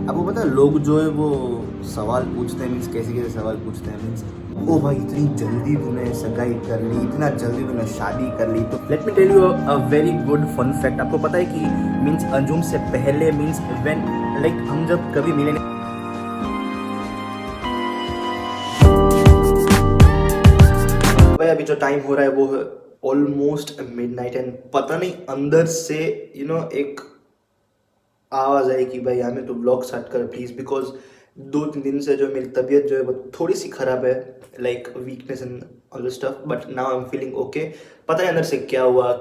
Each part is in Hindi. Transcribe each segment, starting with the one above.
आपको पता है लोग जो है वो सवाल पूछते हैं, मीन्स कैसे कैसे सवाल पूछते हैं, मीन्स ओ भाई इतनी जल्दी तूने सगाई कर ली, इतना जल्दी तूने शादी कर ली। तो let me tell you a very good fun fact. आपको पता है कि मीन्स अंजुम से पहले मीन्स व्हेन लाइक हम जब कभी मिले नहीं, भाई अभी जो टाइम हो रहा है वो है ऑलमोस्ट मिडनाइट एंड पता नहीं अंदर से एक आवाज़ आई कि भाई हमें तो ब्लॉग स्टार्ट कर प्लीज़, बिकॉज 2-3 दिन से जो मेरी तबीयत जो है वो थोड़ी सी ख़राब है, like weakness and all stuff, but now I am feeling okay. पता है अंदर से क्या हुआ,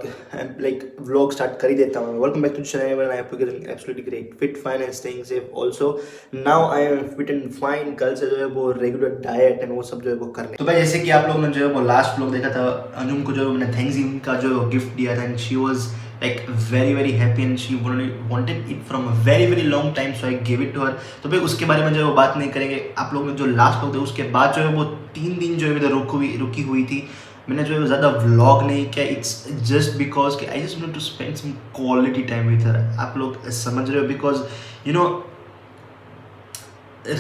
लाइक व्लॉग स्टार्ट कर ही देता हूँ। Welcome back to channel, I am getting absolutely great, fit, fine and staying safe also. Now I am fit and fine. कल से जो है वो रेगुलर डाइट एंड वो सब जो है वो करने। तो भाई जैसे कि आप लोगों ने जो है वो लास्ट व्लॉग देखा था, अंजुम को जो मैंने थैंक्सगिविंग का जो गिफ्ट दिया था and she was like very happy and she wanted it from a very long time, so I gave it to her। तो भाई उसके बारे में जो है वो बात नहीं करेंगे। आप लोगों ने जो लास्ट लोग थे उसके बाद जो है वो 3 दिन जो है मेरे रुकी हुई थी, मैंने जो है ज़्यादा व्लॉग नहीं किया। इट्स जस्ट बिकॉज कि I just want to spend some quality time with her. आप लोग समझ रहे हो, because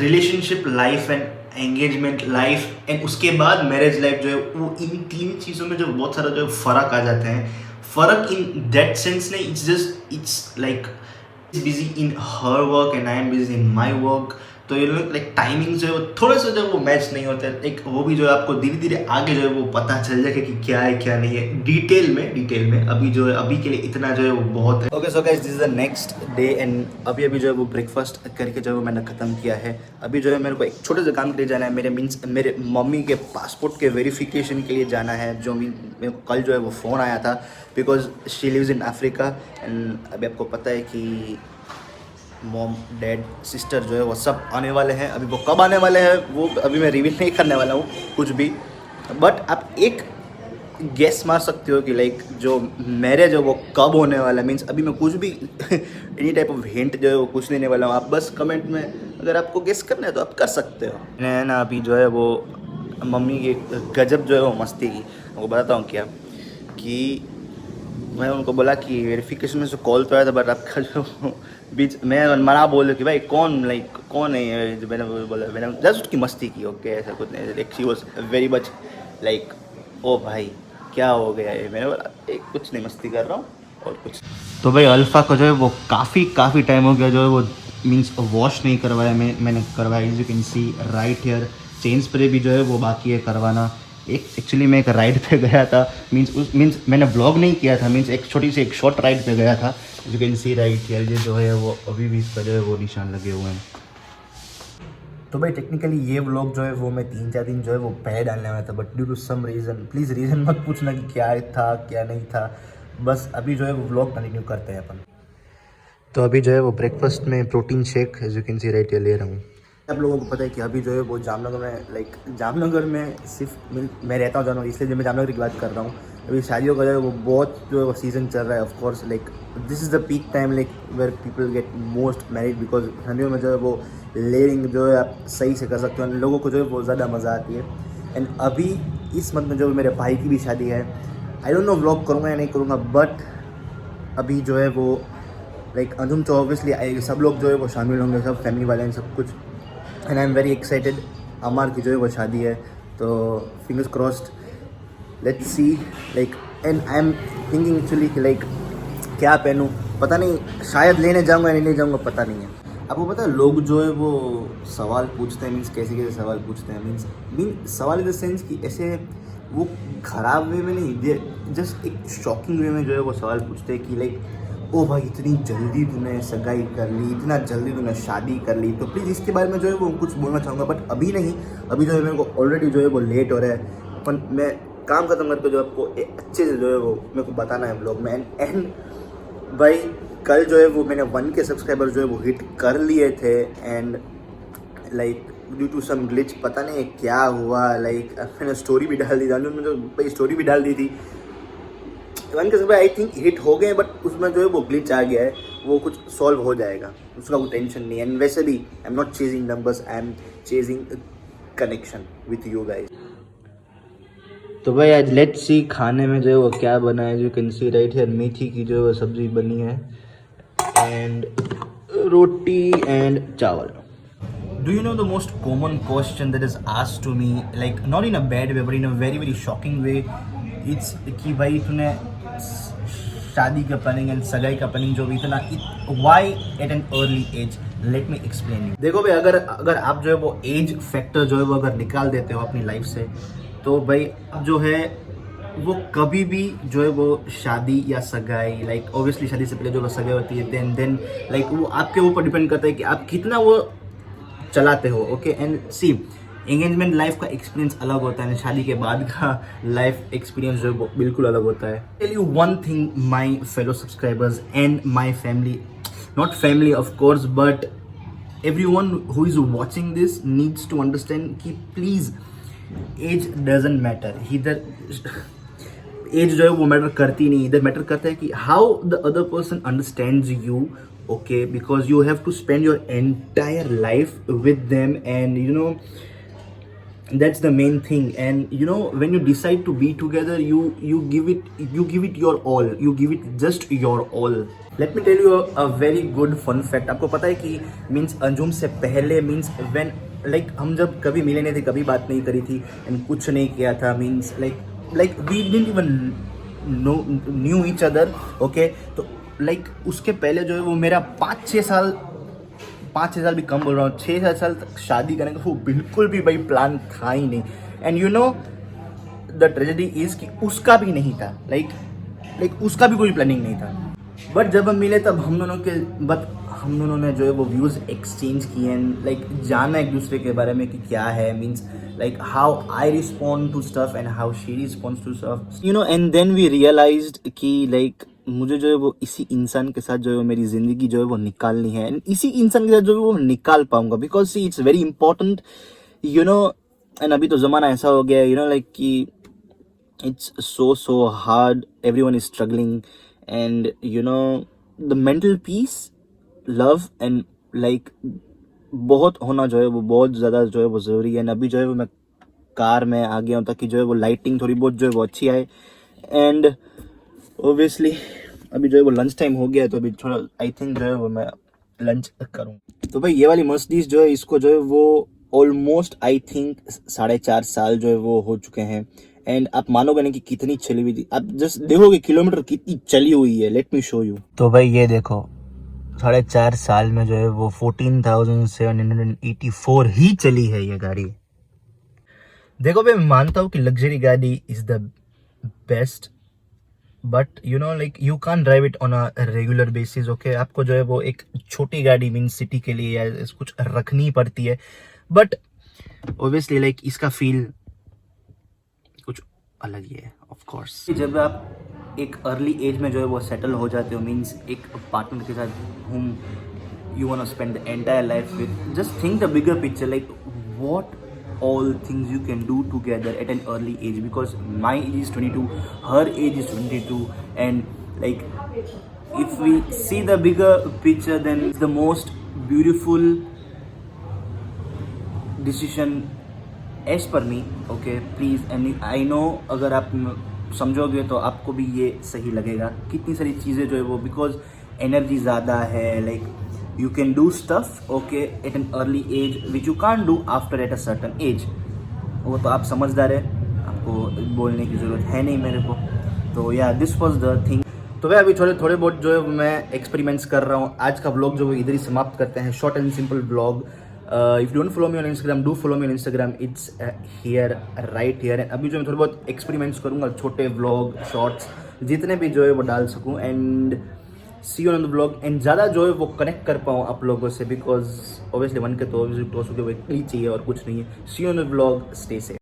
relationship life and engagement life and उसके बाद मैरिज लाइफ जो है वो इन 3 चीज़ों में जो बहुत सारा जो है फ़र्क आ जाते हैं। फ़र्क इन दैट सेंस नहीं, it's like busy in her work and I am busy in my work. तो ये लोग लाइक टाइमिंग जो है वो थोड़े से जो है वो मैच नहीं होता है। एक वो भी जो है आपको धीरे धीरे आगे जो है वो पता चल जाएगा कि क्या है क्या नहीं है, डिटेल में। अभी जो है अभी के लिए इतना जो है वो बहुत है। Okay so guys, this is the next day and अभी जो है वो ब्रेकफास्ट करके जो है वो मैंने ख़त्म किया है। अभी जो है मेरे को एक छोटे से काम के लिए जाना है, मेरे मम्मी के पासपोर्ट के वेरिफिकेशन के लिए जाना है। जो मेरे को कल जो है वो फ़ोन आया था, because she lives in Africa and अभी आपको पता है कि मॉम, डैड, सिस्टर जो है वो सब आने वाले हैं। अभी वो कब आने वाले हैं वो अभी मैं रिवील नहीं करने वाला हूँ कुछ भी, बट आप एक गेस मार सकते हो कि लाइक जो मैरिज है वो कब होने वाला है। मीन्स अभी मैं कुछ भी एनी टाइप ऑफ हिंट जो है वो कुछ लेने वाला हूँ। आप बस कमेंट में अगर आपको गेस करना है तो आप कर सकते हो। मैंने ना अभी जो है वो मम्मी की गजब जो है वो मस्ती की, आपको बताता हूँ क्या, कि मैं उनको बोला कि वेरिफिकेशन में से कॉल तो आया था, बट आपका जो बीच मैं मना बोल कि भाई कौन है ये, जो मैंने बोला, मैंने जस्ट उसकी मस्ती की। ओके ऐसा कुछ नहीं, like she was very much like oh भाई क्या हो गया ये, मैंने बोला एक कुछ नहीं, मस्ती कर रहा हूँ और कुछ। तो भाई अल्फ़ा को जो है वो काफ़ी टाइम हो गया जो है वो मीन्स वॉश नहीं करवाया। मैंने करवाया, as you can see right here. Chain spray भी जो है वो बाकी है करवाना। एक्चुअली मैं एक राइड पे गया था, मीन्स मैंने ब्लॉग नहीं किया था, मीन्स एक शॉर्ट राइड पे गया था। You can see right here, ये जो है वो अभी भी इस पर जो है वो निशान लगे हुए हैं। तो भाई टेक्निकली ये व्लॉग जो है वो मैं 3-4 दिन जो है वो पहले डालने वाला था, but due to some reason, please reason मत पूछना कि क्या था क्या नहीं था, बस अभी जो है वो व्लॉग कंटिन्यू करते हैं अपन। तो अभी जो है वो ब्रेकफास्ट में protein shake as you can see right ले रहा हूँ। आप लोगों को पता है कि अभी जो है वो जामनगर में, लाइक जामनगर में सिर्फ मैं रहता हूँ जामनगर, इसलिए मैं जामनगर की बात कर रहा हूँ। अभी शादियों का जो है वो बहुत जो है वो सीज़न चल रहा है। Of course like this is the peak time like where people get most married, because ठंडियों में जो है वो लेयरिंग जो है आप सही से कर सकते हो, लोगों को जो है वो ज़्यादा मज़ा आती है। एंड अभी इस मंथ में जो मेरे भाई की भी शादी है, आई डोंट नो व्लॉग करूँगा या नहीं करूँगा, बट अभी जो है वो लाइक अंजुम तो ऑब्वियसली सब लोग जो है वो शामिल होंगे, सब फैमिली वाले हैं सब कुछ। And I am very excited. Amar की जो है वो शादी है, तो fingers crossed, let's see. Like and I am thinking actually कि लाइक क्या पहनूं, पता नहीं, शायद लेने जाऊंगा या नहीं जाऊंगा पता नहीं है। आपको पता है लोग जो है वो सवाल पूछते हैं, मीन्स कैसे कैसे सवाल पूछते हैं, मीन्स सवाल इन द सेंस कि ऐसे वो ख़राब वे में नहीं, जस्ट एक शॉकिंग वे में जो है वो सवाल पूछते हैं कि लाइक ओ भाई इतनी जल्दी तूने सगाई कर ली, इतना जल्दी तूने शादी कर ली। तो प्लीज़ इसके बारे में जो है वो कुछ बोलना चाहूँगा, बट अभी नहीं। अभी जो है मेरे को ऑलरेडी जो है वो लेट हो रहा है, पर मैं काम खत्म करके जो आपको अच्छे से जो है वो मेरे को बताना है ब्लॉग में। एंड भाई कल जो है वो मैंने 1K सब्सक्राइबर जो है वो हिट कर लिए थे, and like due to some glitch पता नहीं क्या हुआ, लाइक मैंने स्टोरी भी डाल दी थी, मैंने तो भाई स्टोरी भी डाल दी थी 1K सब आई थिंक हिट हो गए, बट उसमें जो है वो ग्लिच आ गया है, वो कुछ सॉल्व हो जाएगा, उसका कोई टेंशन नहीं है। एंड वैसे भी I am not chasing numbers, I am chasing connection with you guys. तो भाई आज लेट्स सी खाने में जो है वो क्या बना है। You can see right here मेथी की जो है वो सब्जी बनी है, and roti and chawal. Do you know the most common question that is asked to me, like not in a bad way but in a very very shocking way? It's कि भाई तूने शादी का प्लानिंग एंड सगाई का प्लानिंग जो भी इतना why at an early age? Let me explain you. देखो भाई, अगर आप जो है वो एज फैक्टर जो है वो अगर निकाल देते हो अपनी लाइफ से, तो भाई जो है वो कभी भी जो है वो शादी या सगाई, लाइक ऑब्वियसली शादी से पहले जो सगाई होती है देन लाइक वो आपके ऊपर डिपेंड करता है कि आप कितना वो चलाते हो. Okay, and see, engagement life का एक्सपीरियंस अलग होता है, शादी के बाद का लाइफ एक्सपीरियंस जो है वो बिल्कुल अलग होता है. Tell you one thing my fellow subscribers and my family, not family of course but everyone who is watching this needs to understand कि please age doesn't matter. इधर एज जो है वो मैटर करती नहीं, इधर मैटर करता है कि how the other person understands you. Okay, because you have to spend your entire life with them and you know that's the main thing. And you know, when you decide to be together, you give it your all, you give it just your all. Let me tell you a very good fun fact. आपको पता है कि मीन्स अंजुम से पहले मीन्स when like हम जब कभी मिले नहीं थे, कभी बात नहीं करी थी एंड कुछ नहीं किया था, means like we didn't even knew each other. okay, तो like उसके पहले जो है वो मेरा 5-6 साल भी कम बोल रहा हूँ, 6 साल तक शादी करने का वो बिल्कुल भी भाई प्लान था ही नहीं. And you know the tragedy is कि उसका भी नहीं था, लाइक उसका भी कोई प्लानिंग नहीं था. बट जब हम मिले तब हम दोनों ने जो है वो व्यूज़ एक्सचेंज किए एंड लाइक जाना एक दूसरे के बारे में कि क्या है, means like how I respond to stuff and how she responds to stuff, you know. And then we realised कि लाइक मुझे जो है वो इसी इंसान के साथ जो है मेरी ज़िंदगी जो है वो निकालनी है एंड इसी इंसान के साथ जो है वो निकाल पाऊंगा, because see it's very important, you know. And अभी तो ज़माना ऐसा हो गया है, यू नो, लाइक कि it's so hard, everyone is struggling and you know the mental peace, love and like बहुत होना जो है वो बहुत ज़्यादा जो है वो ज़रूरी है. एंड अभी जो है वो मैं कार में आ गया हूँ ताकि जो है वो लाइटिंग थोड़ी बहुत जो है वो अच्छी आए. एंड ऑब्वियसली अभी जो है वो लंच टाइम हो गया है, तो अभी थोड़ा आई थिंक जो है वो मैं लंच करूँ. तो भाई ये वाली मर्सिडीज जो है इसको जो है वो ऑलमोस्ट आई थिंक 4.5 साल जो है वो हो चुके हैं. एंड आप मानोगे नहीं कि कितनी चली हुई थी, आप जस्ट देखोगे किलोमीटर कितनी चली हुई है. Let me show you. तो भाई ये देखो 4.5 साल में जो है वो 14,784 ही चली है ये गाड़ी. देखो भाई, मैं मानता हूँ कि लग्जरी गाड़ी is the best, but you know like you can drive it on a regular basis. Okay, आपको जो है वो एक छोटी गाड़ी मीन सिटी के लिए या कुछ रखनी पड़ती है, बट ऑब्वियसली लाइक इसका फील कुछ अलग ही है ऑफ कोर्स. जब आप एक अर्ली एज में जो है वो सेटल हो जाते हो, मीन्स एक पार्टनर के साथ whom you want to spend the entire life with, just think the bigger picture, like what all things you can do together at an early age, because my age is 22, her age is 22, and like if we see the bigger picture, then it's the most beautiful decision as per me. okay, please, and I know अगर आप समझोगे तो आपको भी ये सही लगेगा. कितनी सारी चीज़ें जो है वो, बिकॉज एनर्जी ज़्यादा है, like you can do stuff okay at an early age which you can't do after at a certain age. वो तो आप समझदार है, आपको बोलने की ज़रूरत है नहीं मेरे को. तो या दिस वॉज द थिंग. तो भाई अभी थोड़े बहुत जो है मैं एक्सपेरिमेंट्स कर रहा हूँ. आज का ब्लॉग जो है इधर ही समाप्त करते हैं. Short and simple blog. If you don't follow me on Instagram, do follow me on Instagram. It's here, right here. And अभी जो मैं थोड़े बहुत एक्सपेरिमेंट्स करूँगा, छोटे व्लॉग, शॉर्ट्स जितने भी जो है वो डाल सकूँ. And see you on the blog. एंड ज़्यादा जो है वो कनेक्ट कर पाऊँ आप लोगों से, बिकॉज ऑब्वियसली मन के तो ऑब्वियसली चाहिए और कुछ नहीं है. See you on the blog. Stay safe.